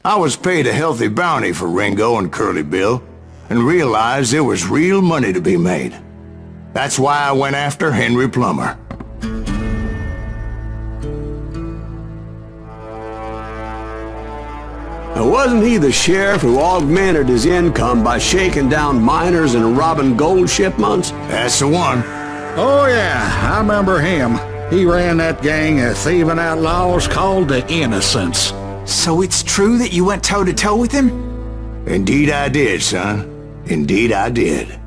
I was paid a healthy bounty for Ringo and Curly Bill, and realized there was real money to be made. That's why I went after Henry Plummer. Now, wasn't he the sheriff who augmented his income by shaking down miners and robbing gold shipments? That's the one. Oh yeah, I remember him. He ran that gang of thieving outlaws called the Innocents. So it's true that you went toe-to-toe with him? Indeed I did, son. Indeed I did.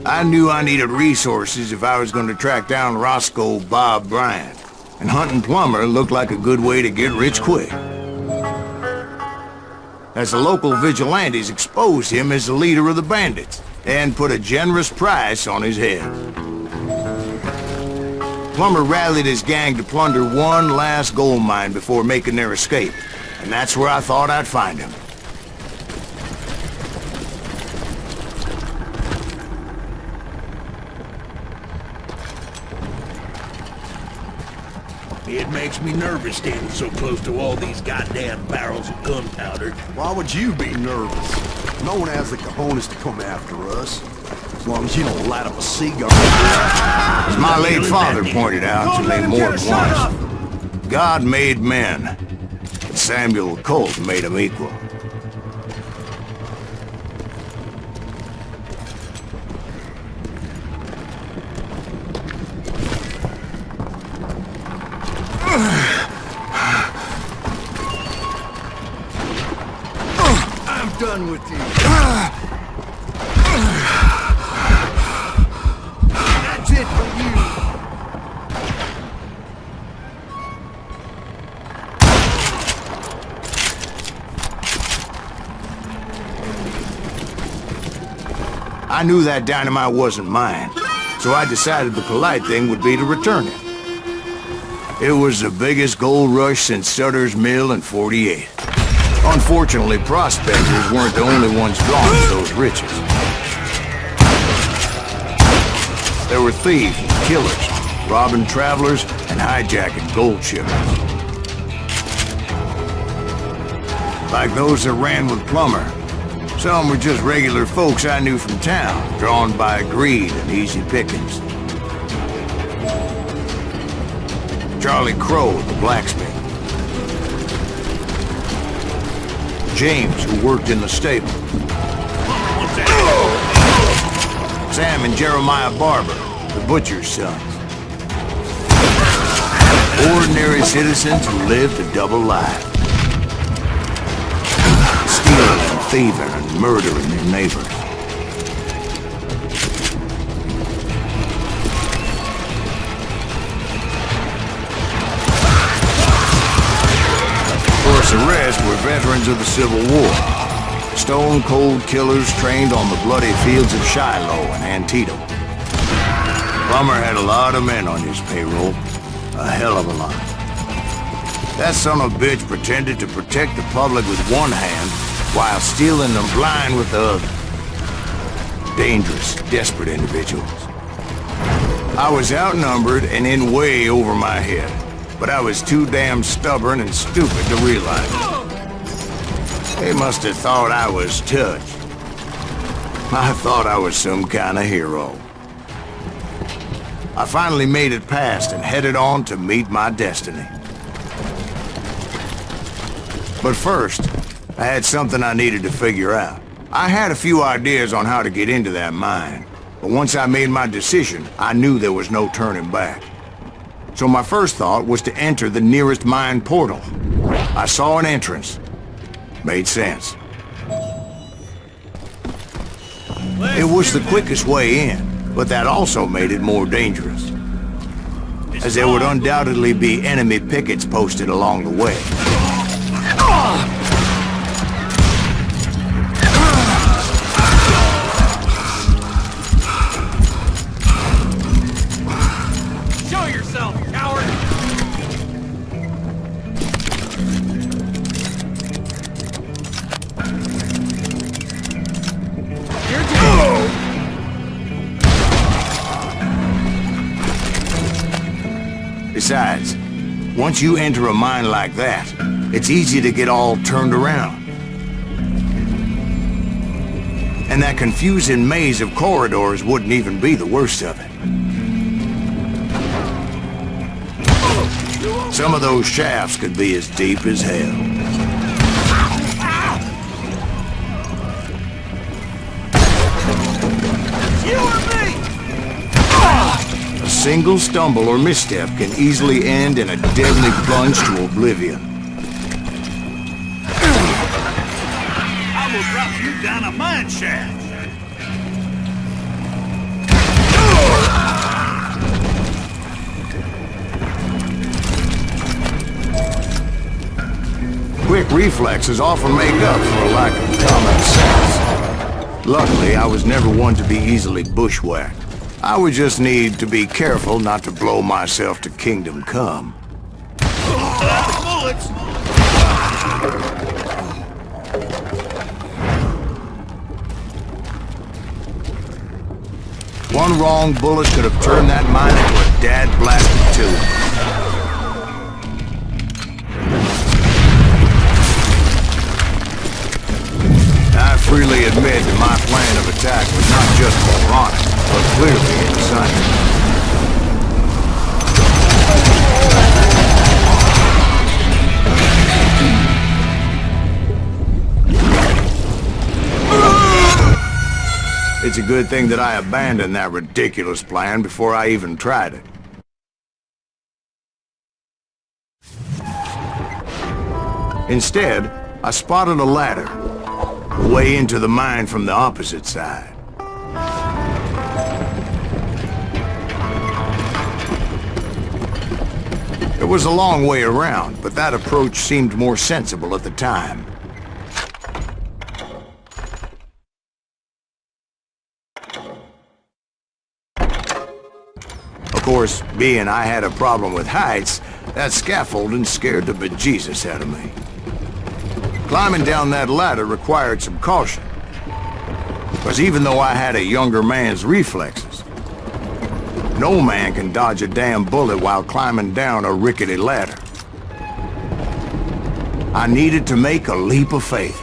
I knew I needed resources if I was going to track down Roscoe Bob Bryant, and hunting Plummer looked like a good way to get rich quick. As the local vigilantes exposed him as the leader of the bandits, and put a generous price on his head. Plummer rallied his gang to plunder one last gold mine before making their escape, and that's where I thought I'd find him. It makes me nervous standing so close to all these goddamn barrels of gunpowder. Why would you be nervous? No one has the cojones to come after us. As long as you don't light up a cigar. As my late father pointed out to me more than once, God made men, but Samuel Colt made them equal. I'm done with you. That's it for you. I knew that dynamite wasn't mine, so I decided the polite thing would be to return it. It was the biggest gold rush since Sutter's Mill in '48. Unfortunately, prospectors weren't the only ones drawn to those riches. There were thieves and killers, robbing travelers and hijacking gold shipments. Like those that ran with Plummer. Some were just regular folks I knew from town, drawn by greed and easy pickings. Charlie Crow, the blacksmith. James, who worked in the stable. Sam and Jeremiah Barber, the butcher's sons. Ordinary citizens who lived a double life. Stealing and thieving and murdering their neighbors. The rest were veterans of the Civil War. Stone-cold killers trained on the bloody fields of Shiloh and Antietam. Plummer had a lot of men on his payroll. A hell of a lot. That son of a bitch pretended to protect the public with one hand while stealing them blind with the other. Dangerous, desperate individuals. I was outnumbered and in way over my head. But I was too damn stubborn and stupid to realize it. They must have thought I was touched. I thought I was some kind of hero. I finally made it past and headed on to meet my destiny. But first, I had something I needed to figure out. I had a few ideas on how to get into that mine, but once I made my decision, I knew there was no turning back. So my first thought was to enter the nearest mine portal. I saw an entrance. Made sense. It was the quickest way in, but that also made it more dangerous, as there would undoubtedly be enemy pickets posted along the way. Besides, once you enter a mine like that, it's easy to get all turned around. And that confusing maze of corridors wouldn't even be the worst of it. Some of those shafts could be as deep as hell. You or me? A single stumble or misstep can easily end in a deadly plunge to oblivion. I will drop you down a mine shaft. Quick reflexes often make up for a lack of common sense. Luckily, I was never one to be easily bushwhacked. I would just need to be careful not to blow myself to kingdom come. Bullets! One wrong bullet could have turned that mine into a dad-blasted tube. I freely admit that my plan of attack was not just moronic, but clearly insane. It's a good thing that I abandoned that ridiculous plan before I even tried it. Instead, I spotted a ladder, way into the mine from the opposite side. It was a long way around, but that approach seemed more sensible at the time. Of course, being I had a problem with heights, that scaffolding scared the bejesus out of me. Climbing down that ladder required some caution, because even though I had a younger man's reflexes, no man can dodge a damn bullet while climbing down a rickety ladder. I needed to make a leap of faith,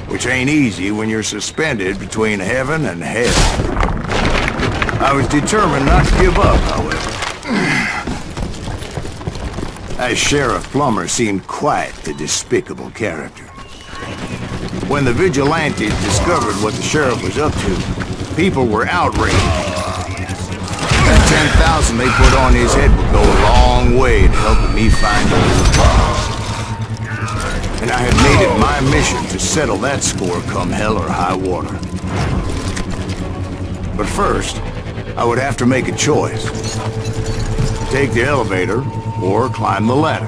which ain't easy when you're suspended between heaven and hell. I was determined not to give up, however. As Sheriff Plummer seemed quite the despicable character. When the vigilantes discovered what the sheriff was up to, people were outraged. That 10,000 they put on his head would go a long way to helping me find a little cause. And I had made it my mission to settle that score come hell or high water. But first, I would have to make a choice. Take the elevator or climb the ladder.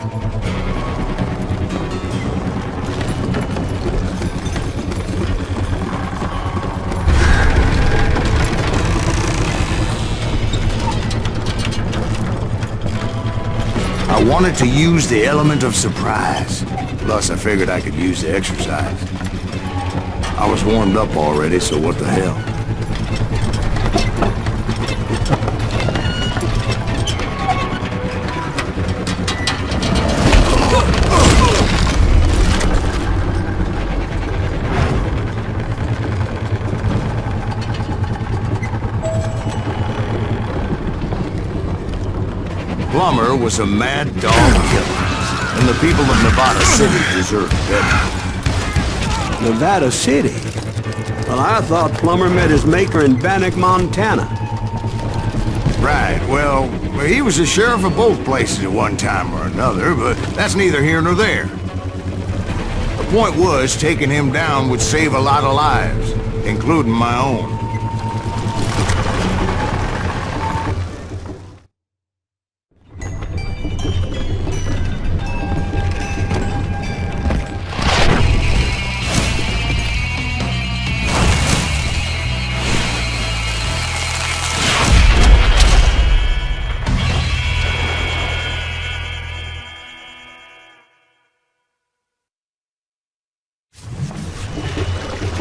I wanted to use the element of surprise. Plus, I figured I could use the exercise. I was warmed up already, so what the hell? Plummer was a mad dog killer, and the people of Nevada City deserved better. Nevada City? Well, I thought Plummer met his maker in Bannock, Montana. Right, well, he was the sheriff of both places at one time or another, but that's neither here nor there. The point was, taking him down would save a lot of lives, including my own.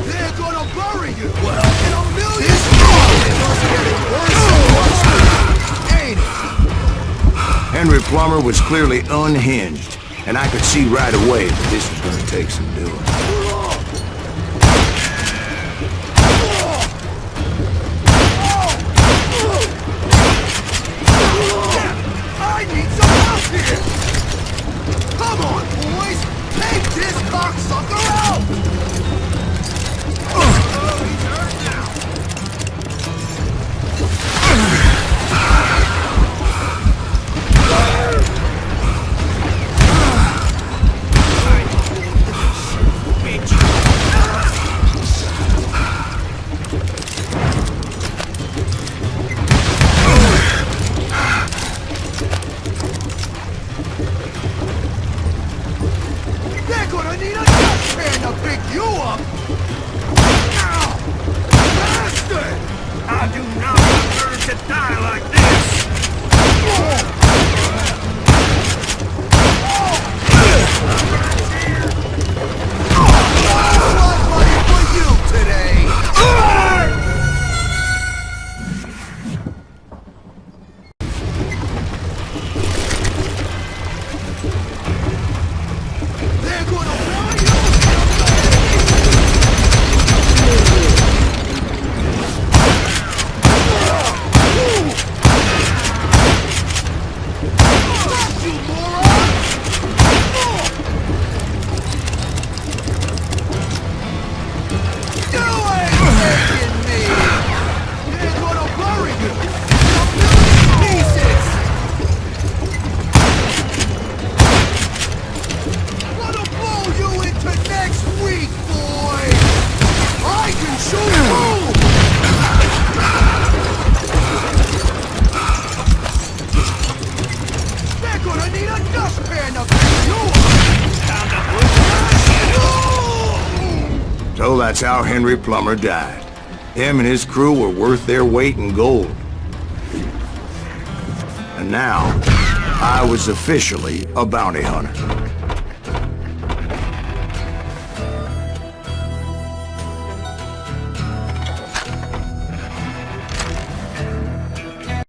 They're gonna bury you! Well, get on Henry Plummer was clearly unhinged, and I could see right away that this was going to take some doing. I need some help here! Come on, boys! Take this cocksucker out! Oh, he's hurt now! They're gonna need a dustpan to pick you up! Ow! Bastard! I do not deserve to die like this! For you today! They're gonna want you, moron! You ain't taking me! They're gonna bury you! A million pieces! Gonna blow you into next week, boy! I can show you! They're gonna need a dustpan to pick you up! So that's how Henry Plummer died. Him and his crew were worth their weight in gold. And now, I was officially a bounty hunter.